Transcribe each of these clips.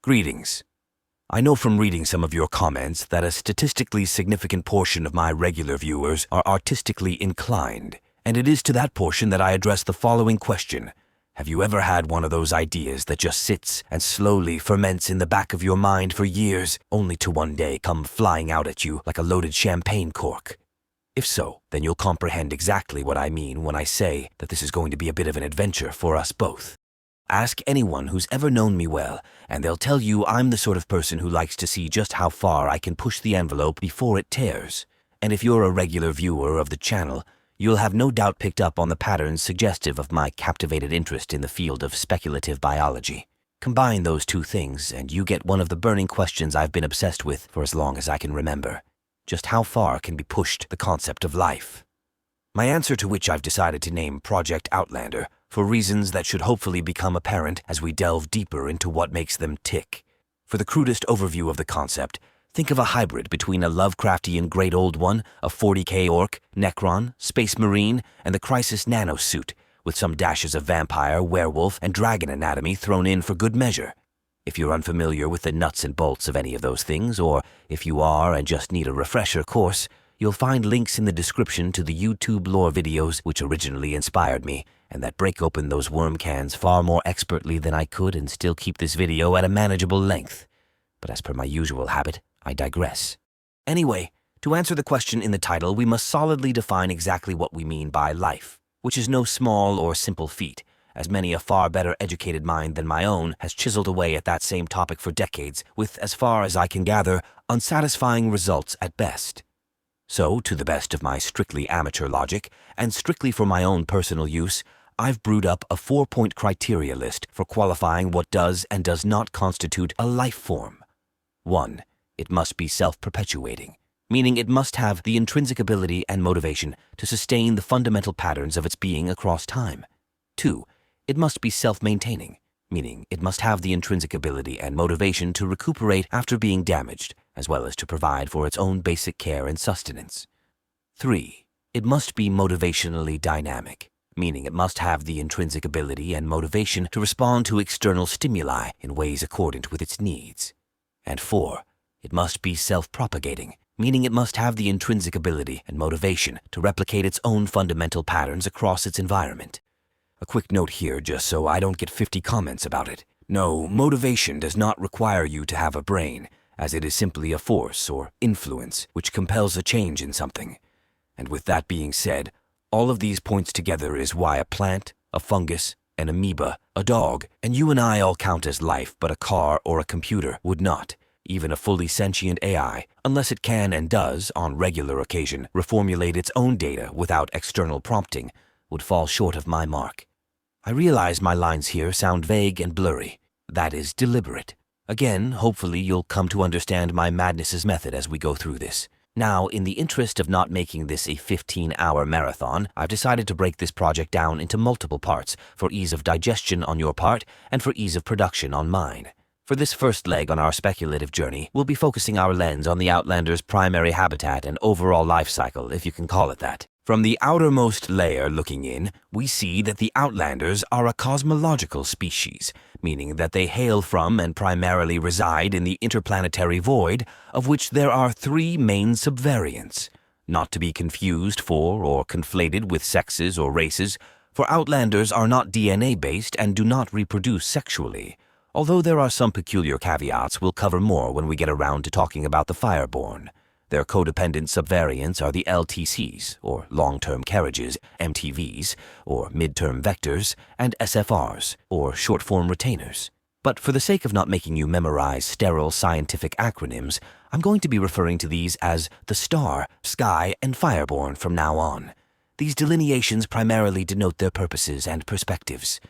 Greetings. I know from reading some of your comments that a statistically significant portion of my regular viewers are artistically inclined, and it is to that portion that I address the following question. Have you ever had one of those ideas that just sits and slowly ferments in the back of your mind for years, only to one day come flying out at you like a loaded champagne cork? If so, then you'll comprehend exactly what I mean when I say that this is going to be a bit of an adventure for us both. Ask anyone who's ever known me well, and they'll tell you I'm the sort of person who likes to see just how far I can push the envelope before it tears. And if you're a regular viewer of the channel, you'll have no doubt picked up on the patterns suggestive of my captivated interest in the field of speculative biology. Combine those two things, and you get one of the burning questions I've been obsessed with for as long as I can remember. Just how far can be pushed the concept of life? My answer to which I've decided to name Project Outlander, for reasons that should hopefully become apparent as we delve deeper into what makes them tick. For the crudest overview of the concept, think of a hybrid between a Lovecraftian Great Old One, a 40k orc, Necron, Space Marine, and the Crisis nanosuit, with some dashes of vampire, werewolf, and dragon anatomy thrown in for good measure. If you're unfamiliar with the nuts and bolts of any of those things, or if you are and just need a refresher course, you'll find links in the description to the YouTube lore videos which originally inspired me, and that break open those worm cans far more expertly than I could and still keep this video at a manageable length. But as per my usual habit, I digress. Anyway, to answer the question in the title, we must solidly define exactly what we mean by life, which is no small or simple feat, as many a far better educated mind than my own has chiseled away at that same topic for decades, with, as far as I can gather, unsatisfying results at best. So, to the best of my strictly amateur logic, and strictly for my own personal use, I've brewed up a 4-point criteria list for qualifying what does and does not constitute a life form. 1. It must be self-perpetuating, meaning it must have the intrinsic ability and motivation to sustain the fundamental patterns of its being across time. 2. It must be self-maintaining, meaning it must have the intrinsic ability and motivation to recuperate after being damaged, as well as to provide for its own basic care and sustenance. 3. It must be motivationally dynamic, meaning it must have the intrinsic ability and motivation to respond to external stimuli in ways accordant with its needs. And 4. It must be self-propagating, meaning it must have the intrinsic ability and motivation to replicate its own fundamental patterns across its environment. A quick note here just so I don't get 50 comments about it. No, motivation does not require you to have a brain, as it is simply a force or influence which compels a change in something. And with that being said, all of these points together is why a plant, a fungus, an amoeba, a dog, and you and I all count as life, but a car or a computer would not. Even a fully sentient AI, unless it can and does, on regular occasion, reformulate its own data without external prompting, would fall short of my mark. I realize my lines here sound vague and blurry. That is deliberate. Again, hopefully you'll come to understand my madness's method as we go through this. Now, in the interest of not making this a 15-hour marathon, I've decided to break this project down into multiple parts for ease of digestion on your part and for ease of production on mine. For this first leg on our speculative journey, we'll be focusing our lens on the Outlander's primary habitat and overall life cycle, if you can call it that. From the outermost layer looking in, we see that the Outlanders are a cosmological species, meaning that they hail from and primarily reside in the interplanetary void, of which there are 3 main subvariants. Not to be confused for or conflated with sexes or races, for Outlanders are not DNA-based and do not reproduce sexually, although there are some peculiar caveats we'll cover more when we get around to talking about the Fireborn. Their codependent subvariants are the LTCs, or long-term carriages, MTVs, or mid-term vectors, and SFRs, or short-form retainers. But for the sake of not making you memorize sterile scientific acronyms, I'm going to be referring to these as the Star, Sky, and Fireborn from now on. These delineations primarily denote their purposes and perspectives.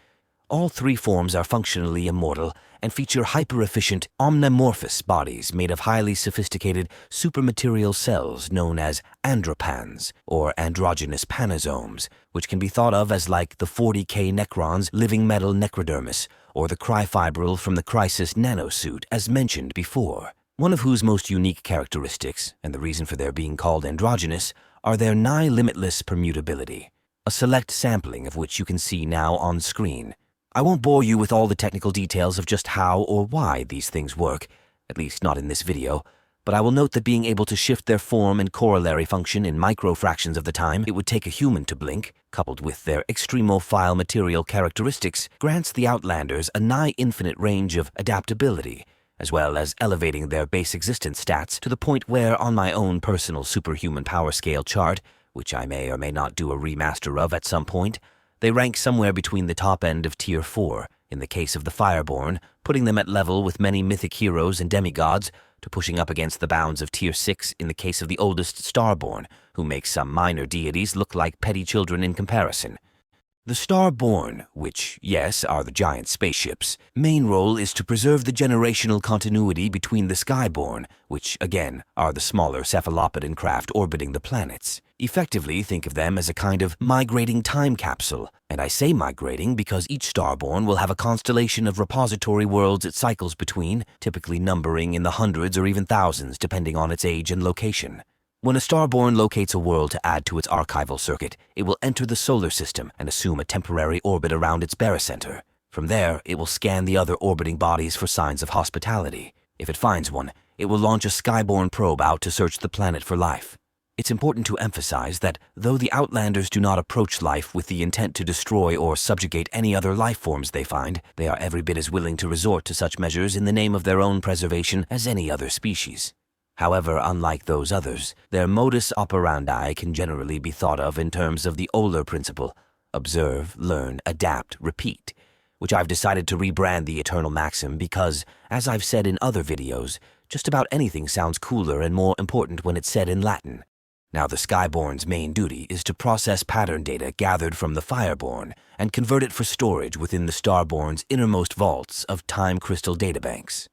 All 3 forms are functionally immortal and feature hyper-efficient, omnimorphous bodies made of highly sophisticated supermaterial cells known as andropans, or androgynous panasomes, which can be thought of as like the 40k Necron's living metal necrodermis, or the cryfibril from the Crisis nanosuit, as mentioned before. One of whose most unique characteristics, and the reason for their being called androgynous, are their nigh-limitless permutability, a select sampling of which you can see now on screen. I won't bore you with all the technical details of just how or why these things work, at least not in this video, but I will note that being able to shift their form and corollary function in microfractions of the time it would take a human to blink, coupled with their extremophile material characteristics, grants the Outlanders a nigh-infinite range of adaptability, as well as elevating their base existence stats to the point where, on my own personal superhuman power scale chart, which I may or may not do a remaster of at some point, they rank somewhere between the top end of Tier 4, in the case of the Fireborn, putting them at level with many mythic heroes and demigods, to pushing up against the bounds of Tier 6 in the case of the oldest Starborn, who makes some minor deities look like petty children in comparison. The Starborn, which, yes, are the giant spaceships, main role is to preserve the generational continuity between the Skyborn, which, again, are the smaller cephalopodon craft orbiting the planets. Effectively, think of them as a kind of migrating time capsule, and I say migrating because each Starborn will have a constellation of repository worlds it cycles between, typically numbering in the hundreds or even thousands depending on its age and location. When a Starborn locates a world to add to its archival circuit, it will enter the solar system and assume a temporary orbit around its barycenter. From there, it will scan the other orbiting bodies for signs of hospitality. If it finds one, it will launch a Skyborn probe out to search the planet for life. It's important to emphasize that though the Outlanders do not approach life with the intent to destroy or subjugate any other life forms they find, they are every bit as willing to resort to such measures in the name of their own preservation as any other species. However, unlike those others, their modus operandi can generally be thought of in terms of the Euler principle: observe, learn, adapt, repeat, which I've decided to rebrand the eternal maxim because, as I've said in other videos, just about anything sounds cooler and more important when it's said in Latin. Now, the Skyborn's main duty is to process pattern data gathered from the Fireborn and convert it for storage within the Starborn's innermost vaults of time crystal databanks.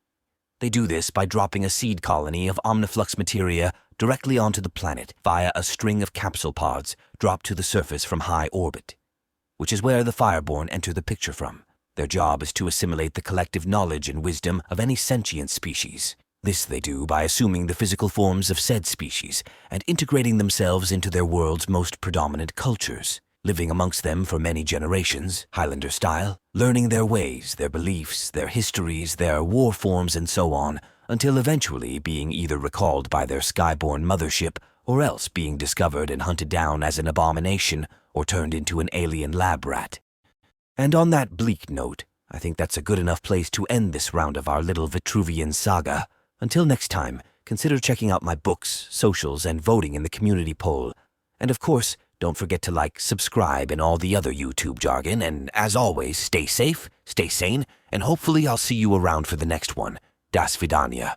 They do this by dropping a seed colony of omniflux materia directly onto the planet via a string of capsule pods dropped to the surface from high orbit, which is where the Fireborn enter the picture from. Their job is to assimilate the collective knowledge and wisdom of any sentient species. This they do by assuming the physical forms of said species and integrating themselves into their world's most predominant cultures, living amongst them for many generations, Highlander style, learning their ways, their beliefs, their histories, their war forms, and so on, until eventually being either recalled by their Skyborn mothership or else being discovered and hunted down as an abomination or turned into an alien lab rat. And on that bleak note, I think that's a good enough place to end this round of our little Vitruvian saga. Until next time, consider checking out my books, socials, and voting in the community poll. And of course, don't forget to like, subscribe, and all the other YouTube jargon, and as always, stay safe, stay sane, and hopefully I'll see you around for the next one. Das Vidania.